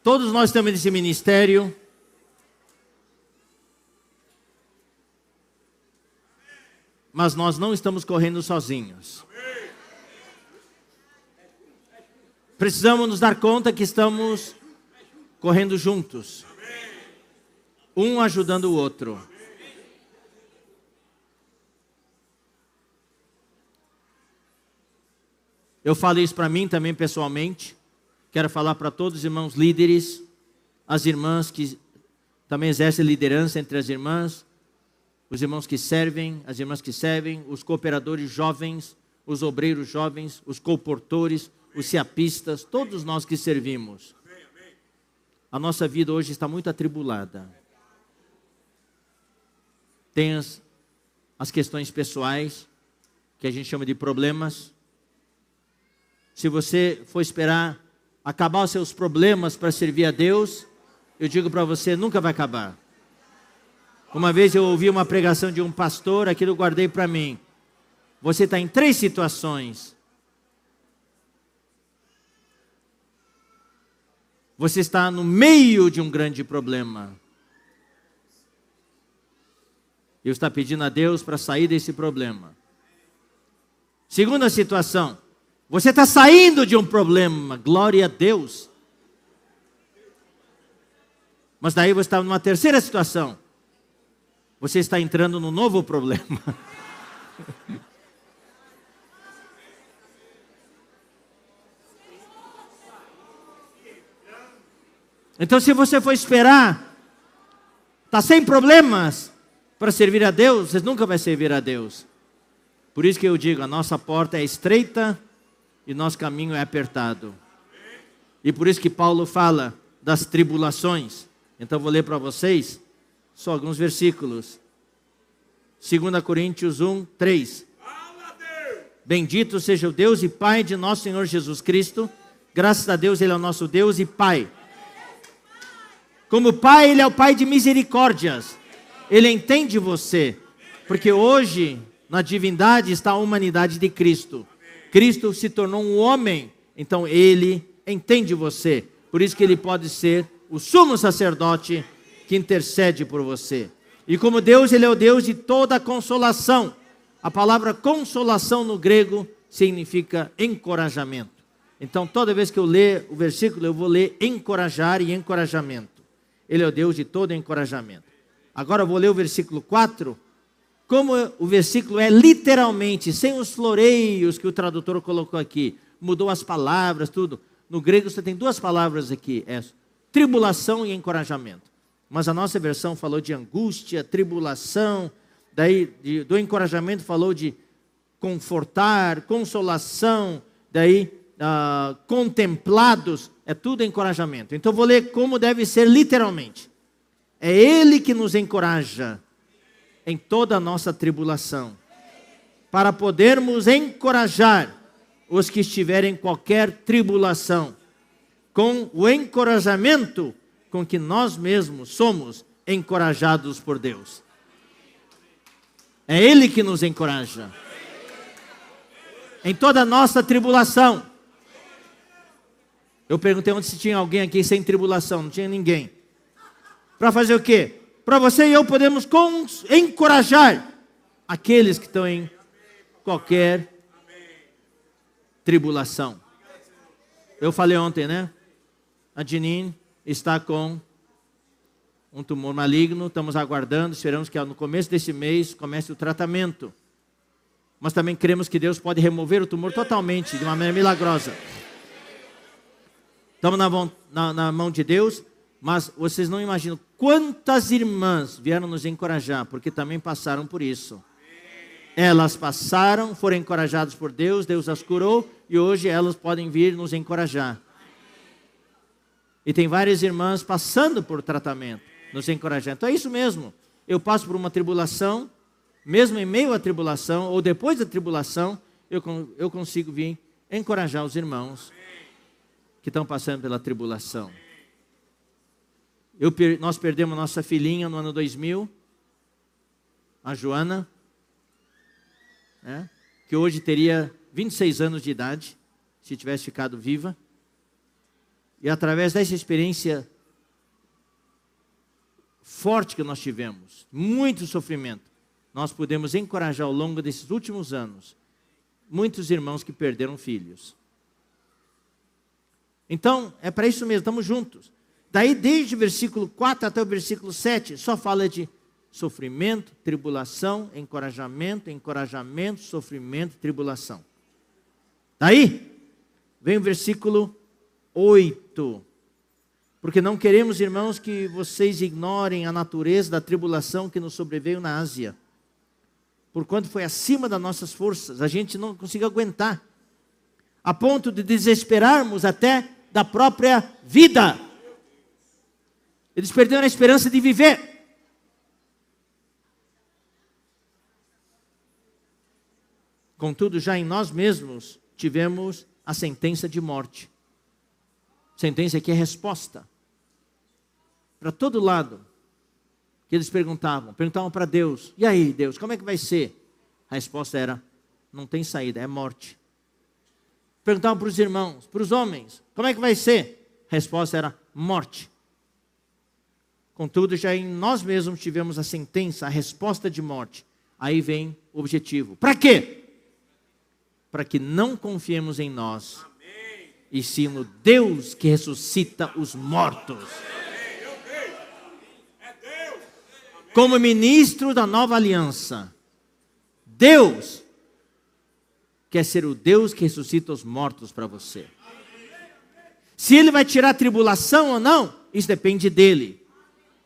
Todos nós temos esse ministério. Mas nós não estamos correndo sozinhos. Precisamos nos dar conta que estamos correndo juntos. Um ajudando o outro. Eu falo isso para mim também pessoalmente. Quero falar para todos os irmãos líderes, as irmãs que também exercem liderança entre as irmãs, os irmãos que servem, as irmãs que servem, os cooperadores jovens, os obreiros jovens, os comportores, os ceapistas, todos nós que servimos. A nossa vida hoje está muito atribulada. Tem as questões pessoais, que a gente chama de problemas. Se você for esperar acabar os seus problemas para servir a Deus, eu digo para você, nunca vai acabar. Uma vez eu ouvi uma pregação de um pastor, aquilo eu guardei para mim. Você está em 3 situações. Você está no meio de um grande problema. E está pedindo a Deus para sair desse problema. Segunda situação. Você está saindo de um problema. Glória a Deus. Mas daí você está numa terceira situação. Você está entrando num novo problema. Então, se você for esperar, está sem problemas para servir a Deus, você nunca vai servir a Deus. Por isso que eu digo, a nossa porta é estreita e nosso caminho é apertado. E por isso que Paulo fala das tribulações. Então, vou ler para vocês só alguns versículos. 2 Coríntios 1, 3. Bendito seja o Deus e Pai de nosso Senhor Jesus Cristo. Graças a Deus, Ele é o nosso Deus e Pai. Como Pai, Ele é o Pai de misericórdias. Ele entende você. Porque hoje, na divindade, está a humanidade de Cristo. Cristo se tornou um homem. Então, Ele entende você. Por isso que Ele pode ser o sumo sacerdote que intercede por você. E como Deus, Ele é o Deus de toda consolação. A palavra consolação no grego significa encorajamento. Então, toda vez que eu ler o versículo, eu vou ler encorajar e encorajamento. Ele é o Deus de todo encorajamento. Agora eu vou ler o versículo 4. Como o versículo é literalmente, sem os floreios que o tradutor colocou aqui. Mudou as palavras, tudo. No grego você tem 2 palavras aqui. É tribulação e encorajamento. Mas a nossa versão falou de angústia, tribulação. Daí do encorajamento falou de confortar, consolação. Daí contemplados. É tudo encorajamento. Então vou ler como deve ser literalmente. É Ele que nos encoraja em toda a nossa tribulação, para podermos encorajar os que estiverem em qualquer tribulação, com o encorajamento com que nós mesmos somos encorajados por Deus. É Ele que nos encoraja em toda a nossa tribulação. Eu perguntei onde se tinha alguém aqui sem tribulação. Não tinha ninguém. Para fazer o quê? Para você e eu podemos encorajar aqueles que estão em qualquer tribulação. Eu falei ontem, né? A Janine está com um tumor maligno. Estamos aguardando. Esperamos que no começo desse mês comece o tratamento. Mas também cremos que Deus pode remover o tumor totalmente, de uma maneira milagrosa. Estamos na mão de Deus, mas vocês não imaginam quantas irmãs vieram nos encorajar, porque também passaram por isso. Elas passaram, foram encorajadas por Deus, Deus as curou, e hoje elas podem vir nos encorajar. E tem várias irmãs passando por tratamento, nos encorajando. Então é isso mesmo, eu passo por uma tribulação, mesmo em meio à tribulação, ou depois da tribulação, eu consigo vir encorajar os irmãos que estão passando pela tribulação. Nós perdemos nossa filhinha no ano 2000, a Joana, né, que hoje teria 26 anos de idade, se tivesse ficado viva. E através dessa experiência forte que nós tivemos, muito sofrimento, nós pudemos encorajar ao longo desses últimos anos muitos irmãos que perderam filhos. Então, é para isso mesmo, estamos juntos. Daí, desde o versículo 4 até o versículo 7, só fala de sofrimento, tribulação, encorajamento, sofrimento, tribulação. Daí, vem o versículo 8. Porque não queremos, irmãos, que vocês ignorem a natureza da tribulação que nos sobreveio na Ásia. Porquanto foi acima das nossas forças, a gente não conseguiu aguentar. A ponto de desesperarmos até da própria vida. Eles perderam a esperança de viver. Contudo, já em nós mesmos tivemos a sentença de morte. Sentença que é resposta. Para todo lado. Que eles perguntavam para Deus. E aí, Deus, como é que vai ser? A resposta era, não tem saída, é morte. Perguntavam para os irmãos, para os homens, como é que vai ser? A resposta era morte. Contudo, já em nós mesmos tivemos a sentença, a resposta de morte. Aí vem o objetivo. Para quê? Para que não confiemos em nós, e sim no Deus que ressuscita os mortos. Como ministro da nova aliança, Deus quer ser o Deus que ressuscita os mortos para você. Se Ele vai tirar a tribulação ou não, isso depende dEle.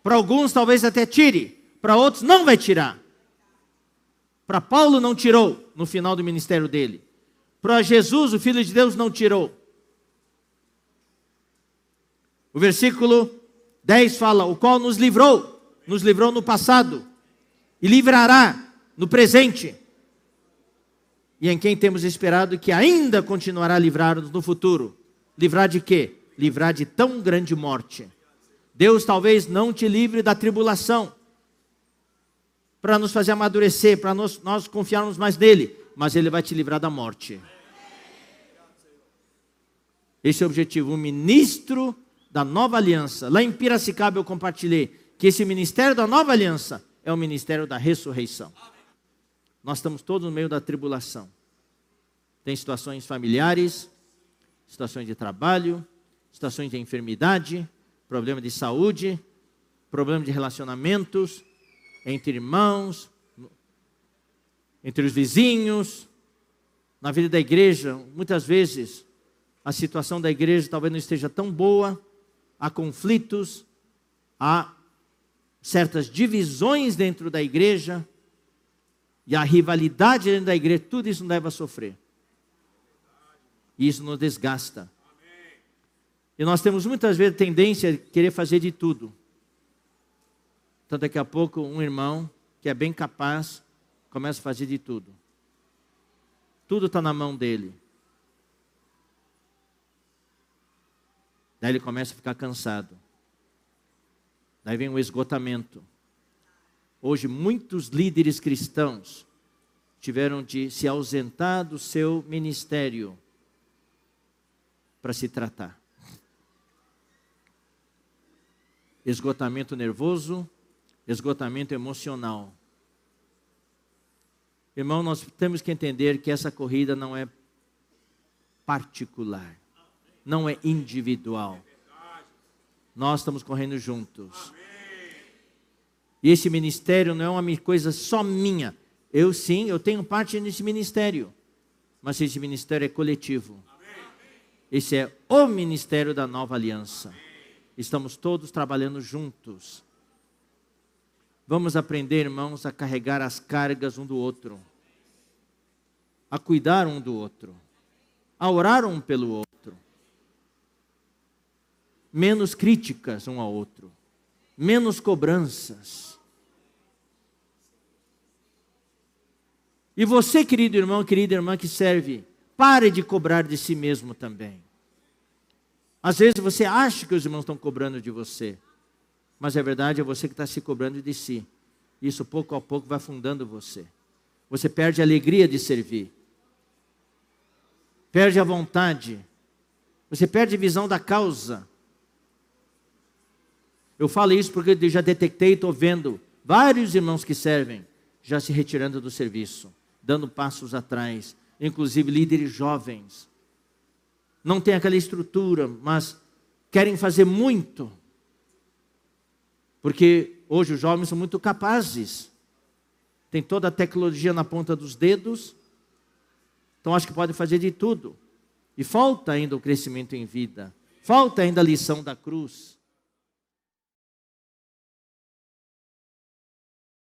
Para alguns talvez até tire, para outros não vai tirar. Para Paulo não tirou no final do ministério dele. Para Jesus, o Filho de Deus, não tirou. O versículo 10 fala, o qual nos livrou no passado, e livrará no presente, e em quem temos esperado que ainda continuará a livrar-nos no futuro. Livrar de quê? Livrar de tão grande morte. Deus talvez não te livre da tribulação, para nos fazer amadurecer, para nós confiarmos mais nele, mas Ele vai te livrar da morte. Esse é o objetivo. O ministro da nova aliança. Lá em Piracicaba eu compartilhei que esse ministério da nova aliança é o ministério da ressurreição. Nós estamos todos no meio da tribulação. Tem situações familiares, situações de trabalho, situações de enfermidade, problema de saúde, problema de relacionamentos, entre irmãos, entre os vizinhos, na vida da igreja. Muitas vezes a situação da igreja talvez não esteja tão boa, há conflitos, há certas divisões dentro da igreja, e a rivalidade dentro da igreja, tudo isso nos leva a sofrer. E isso nos desgasta. E nós temos muitas vezes tendência a querer fazer de tudo. Então daqui a pouco um irmão que é bem capaz começa a fazer de tudo. Tudo está na mão dele. Daí ele começa a ficar cansado. Daí vem o esgotamento. Hoje muitos líderes cristãos tiveram de se ausentar do seu ministério para se tratar. Esgotamento nervoso, esgotamento emocional. Irmão, nós temos que entender que essa corrida não é particular, não é individual. Nós estamos correndo juntos. E esse ministério não é uma coisa só minha. Eu tenho parte nesse ministério. Mas esse ministério é coletivo. Esse é o ministério da nova aliança. Estamos todos trabalhando juntos. Vamos aprender, irmãos, a carregar as cargas um do outro. A cuidar um do outro. A orar um pelo outro. Menos críticas um ao outro. Menos cobranças. E você, querido irmão, querida irmã que serve, pare de cobrar de si mesmo também. Às vezes você acha que os irmãos estão cobrando de você, mas a verdade é você que está se cobrando de si. Isso pouco a pouco vai afundando você. Você perde a alegria de servir. Perde a vontade. Você perde visão da causa. Eu falo isso porque eu já detectei, estou vendo vários irmãos que servem já se retirando do serviço, dando passos atrás, inclusive líderes jovens. Não tem aquela estrutura, mas querem fazer muito. Porque hoje os jovens são muito capazes. Tem toda a tecnologia na ponta dos dedos. Então acho que pode fazer de tudo. E falta ainda o crescimento em vida. Falta ainda a lição da cruz.